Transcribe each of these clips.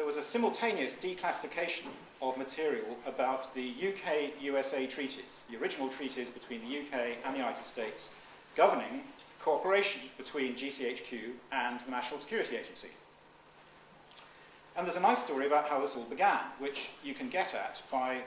there was a simultaneous declassification of material about the UK-USA treaties, the original treaties between the UK and the United States, governing cooperation between GCHQ and the National Security Agency. And there's a nice story about how this all began, which you can get at by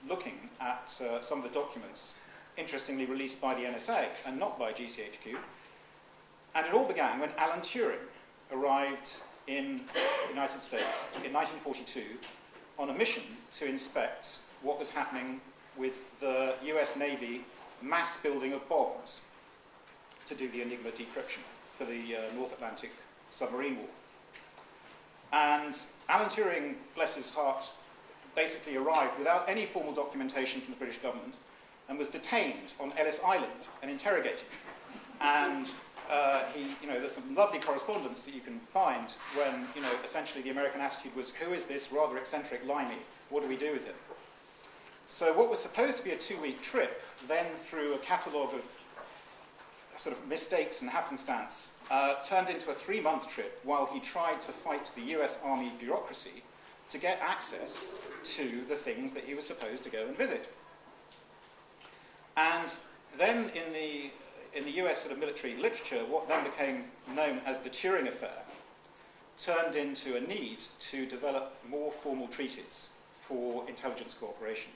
looking at some of the documents, interestingly released by the NSA and not by GCHQ. And it all began when Alan Turing arrived in the United States in 1942 on a mission to inspect what was happening with the US Navy mass building of bombs to do the Enigma decryption for the North Atlantic submarine war. And Alan Turing, bless his heart, basically arrived without any formal documentation from the British government and was detained on Ellis Island and interrogated. And there's some lovely correspondence that you can find when, essentially the American attitude was, who is this rather eccentric limey? What do we do with him? So what was supposed to be a 2-week trip, then through a catalogue of sort of mistakes and happenstance, turned into a 3-month trip while he tried to fight the US Army bureaucracy to get access to the things that he was supposed to go and visit. And then in the US sort of military literature, what then became known as the Turing Affair turned into a need to develop more formal treaties for intelligence cooperation.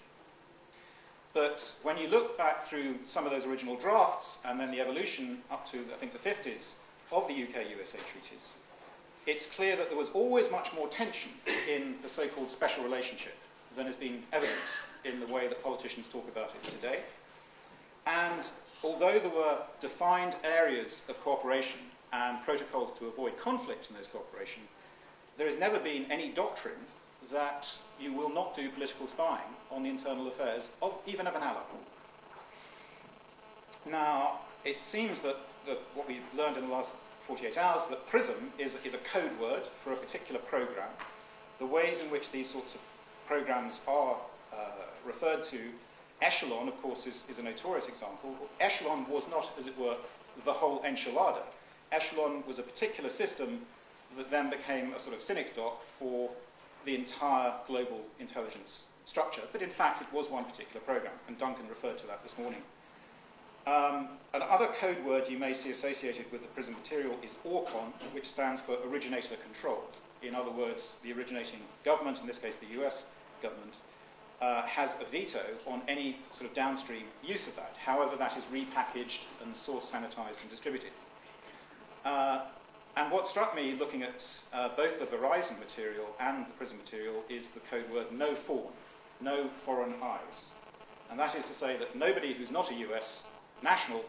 But when you look back through some of those original drafts and then the evolution up to, I think, the 50s of the UK-USA treaties, it's clear that there was always much more tension in the so-called special relationship than has been evident in the way that politicians talk about it today. And although there were defined areas of cooperation and protocols to avoid conflict in those cooperation, there has never been any doctrine that you will not do political spying on the internal affairs of even of an ally. Now, it seems that what we've learned in the last 48 hours, that PRISM is a code word for a particular program. The ways in which these sorts of programs are referred to, Echelon, of course, is a notorious example. Echelon was not, as it were, the whole enchilada. Echelon was a particular system that then became a sort of synecdoche for the entire global intelligence structure, but in fact it was one particular program, and Duncan referred to that this morning. Another code word you may see associated with the PRISM material is ORCON, which stands for originator controlled. In other words, the originating government, in this case the US government, has a veto on any sort of downstream use of that, however that is repackaged and source sanitized and distributed. And what struck me looking at both the Verizon material and the PRISM material is the code word no foreign, no foreign eyes. And that is to say that nobody who's not a US national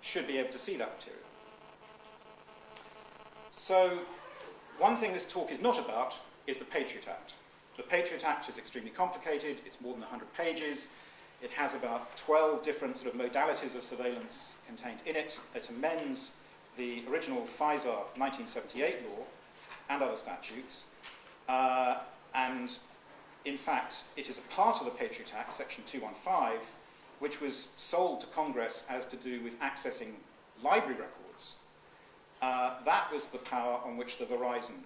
should be able to see that material. So one thing this talk is not about is the Patriot Act. The Patriot Act is extremely complicated. It's more than 100 pages. It has about 12 different sort of modalities of surveillance contained in it. It amends the original FISA 1978 law and other statutes. And in fact, it is a part of the Patriot Act, Section 215, which was sold to Congress as to do with accessing library records. That was the power on which the Verizon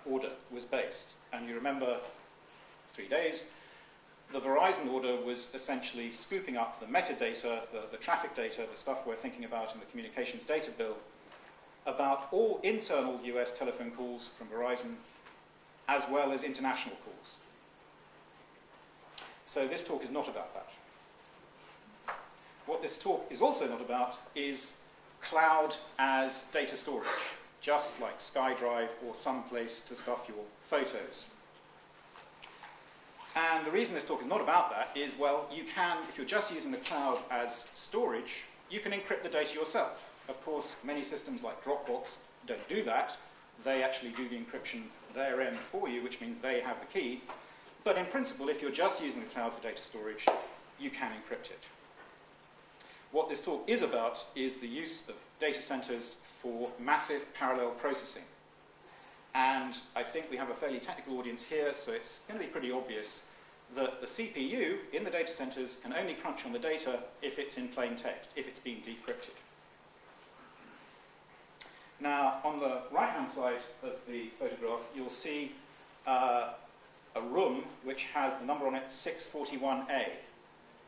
order was based. And you remember 3 days, the Verizon order was essentially scooping up the metadata, the traffic data, the stuff we're thinking about in the Communications Data Bill, about all internal US telephone calls from Verizon, as well as international calls. So this talk is not about that. What this talk is also not about is cloud as data storage, just like SkyDrive or some place to stuff your photos. And the reason this talk is not about that is, well, you can, if you're just using the cloud as storage, you can encrypt the data yourself. Of course, many systems like Dropbox don't do that. They actually do the encryption their end for you, which means they have the key. But in principle, if you're just using the cloud for data storage, you can encrypt it. What this talk is about is the use of data centers for massive parallel processing. And I think we have a fairly technical audience here, so it's going to be pretty obvious that the CPU in the data centers can only crunch on the data if it's in plain text, if it's been decrypted. Now, on the right-hand side of the photograph, you'll see a room which has the number on it 641A.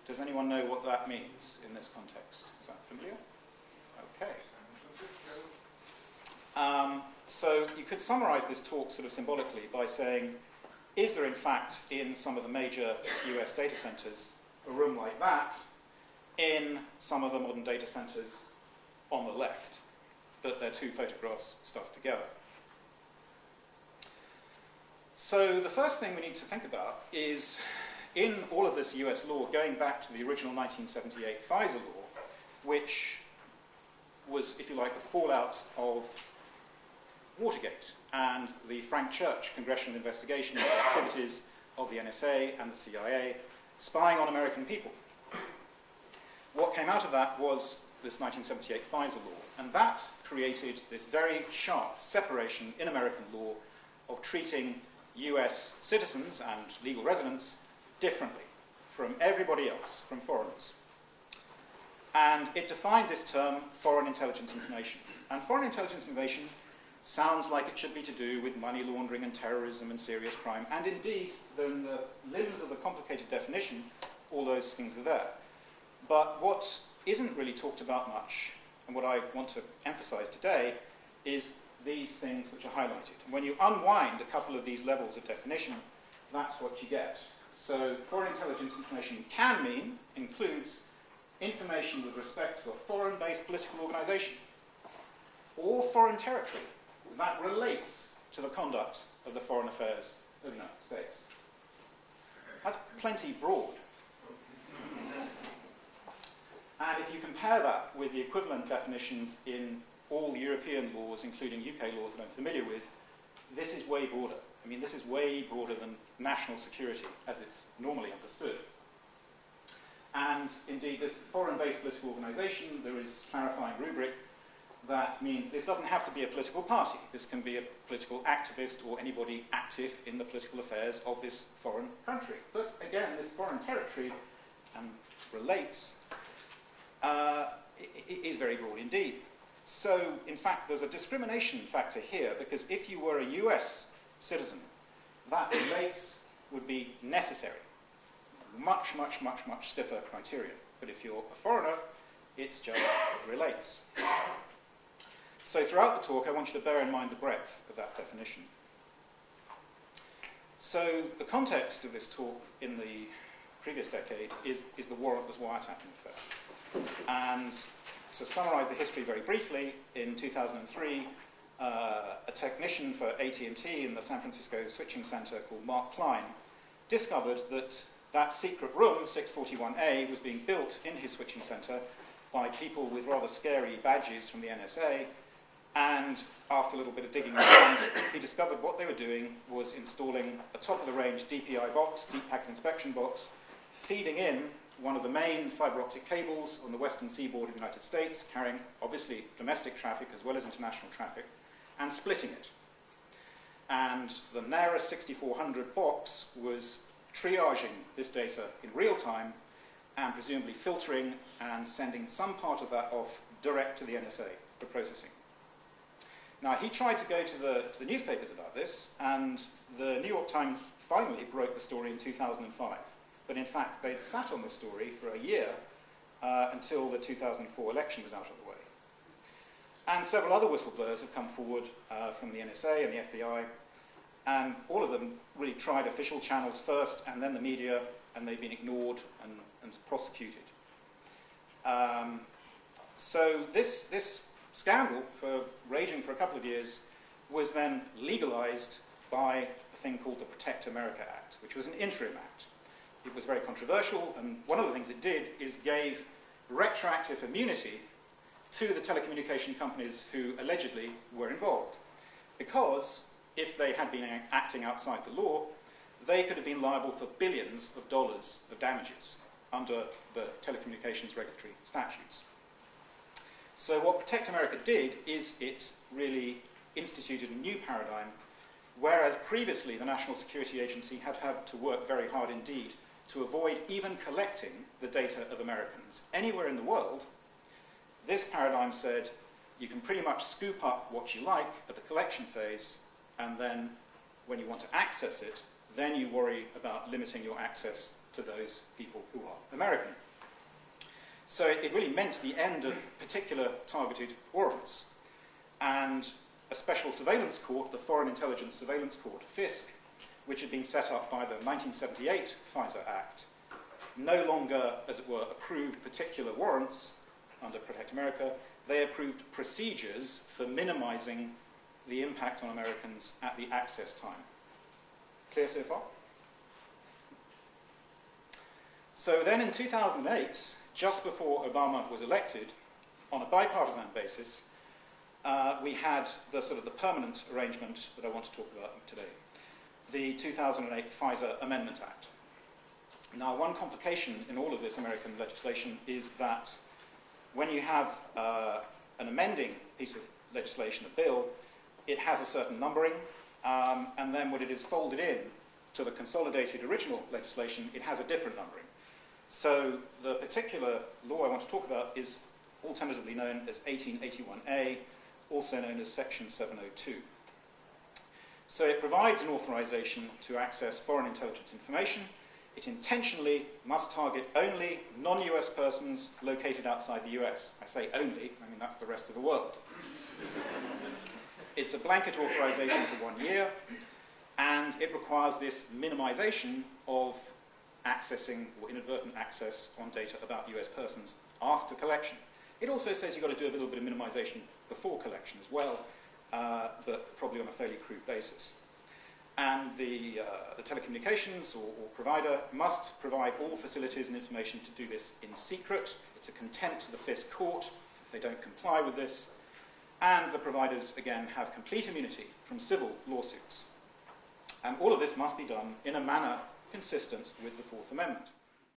Does anyone know what that means in this context? Is that familiar? Okay. So you could summarize this talk sort of symbolically by saying, is there in fact in some of the major US data centers a room like that in some of the modern data centers on the left, but they're two photographs stuffed together? So the first thing we need to think about is, in all of this US law, going back to the original 1978 FISA law, which was, if you like, the fallout of Watergate and the Frank Church congressional investigation of the activities of the NSA and the CIA spying on American people. What came out of that was this 1978 FISA law, and that created this very sharp separation in American law of treating US citizens and legal residents differently from everybody else, from foreigners. And it defined this term foreign intelligence information. And foreign intelligence information sounds like it should be to do with money laundering and terrorism and serious crime. And indeed, in the limbs of the complicated definition, all those things are there. But what isn't really talked about much, and what I want to emphasize today, is these things which are highlighted. And when you unwind a couple of these levels of definition, that's what you get. So foreign intelligence information can mean, includes, information with respect to a foreign-based political organization or foreign territory that relates to the conduct of the foreign affairs of the United States. That's plenty broad. And if you compare that with the equivalent definitions in all European laws, including UK laws that I'm familiar with, this is way broader. I mean, this is way broader than national security as it's normally understood. And indeed, this foreign-based political organization, there is clarifying rubric that means this doesn't have to be a political party. This can be a political activist or anybody active in the political affairs of this foreign country. But again, this foreign territory relates is very broad indeed. So, in fact, there's a discrimination factor here, because if you were a US citizen, that relates would be necessary. Much, much, much, much stiffer criteria. But if you're a foreigner, it's just relates. So throughout the talk, I want you to bear in mind the breadth of that definition. So the context of this talk in the previous decade is the warrantless wiretapping affair. And to summarize the history very briefly, in 2003, a technician for AT&T in the San Francisco switching center called Mark Klein discovered that secret room, 641A, was being built in his switching center by people with rather scary badges from the NSA. And after a little bit of digging around, he discovered what they were doing was installing a top-of-the-range DPI box, Deep Packet Inspection box, feeding in one of the main fiber optic cables on the western seaboard of the United States, carrying, obviously, domestic traffic as well as international traffic, and splitting it. And the NARA 6400 box was triaging this data in real time and presumably filtering and sending some part of that off direct to the NSA for processing. Now, he tried to go to the newspapers about this, and the New York Times finally broke the story in 2005. But in fact, they'd sat on the story for a year until the 2004 election was out of the way. And several other whistleblowers have come forward from the NSA and the FBI, and all of them really tried official channels first, and then the media, and they've been ignored and prosecuted. So this scandal, for raging for a couple of years, was then legalized by a thing called the Protect America Act, which was an interim act. It was very controversial, and one of the things it did is gave retroactive immunity to the telecommunication companies who allegedly were involved. Because if they had been acting outside the law, they could have been liable for billions of dollars of damages under the telecommunications regulatory statutes. So what Protect America did is it really instituted a new paradigm, whereas previously the National Security Agency had had to work very hard indeed to avoid even collecting the data of Americans anywhere in the world. This paradigm said you can pretty much scoop up what you like at the collection phase, and then when you want to access it, then you worry about limiting your access to those people who are American. So it really meant the end of particular targeted warrants. And a special surveillance court, the Foreign Intelligence Surveillance Court, FISC, which had been set up by the 1978 FISA Act, no longer, as it were, approved particular warrants under Protect America. They approved procedures for minimizing the impact on Americans at the access time. Clear so far? So then in 2008, just before Obama was elected, on a bipartisan basis, we had the permanent arrangement that I want to talk about today, the 2008 FISA Amendment Act. Now, one complication in all of this American legislation is that when you have an amending piece of legislation, a bill, it has a certain numbering, and then when it is folded in to the consolidated original legislation, it has a different numbering. So the particular law I want to talk about is alternatively known as 1881A, also known as Section 702. So it provides an authorization to access foreign intelligence information. It intentionally must target only non-US persons located outside the US. I say only, I mean that's the rest of the world. It's a blanket authorization for 1 year, and it requires this minimization of accessing or inadvertent access on data about US persons after collection. It also says you've got to do a little bit of minimization before collection as well, but probably on a fairly crude basis. And the telecommunications or provider must provide all facilities and information to do this in secret. It's a contempt to the FISC court if they don't comply with this. And the providers, again, have complete immunity from civil lawsuits. And all of this must be done in a manner consistent with the Fourth Amendment.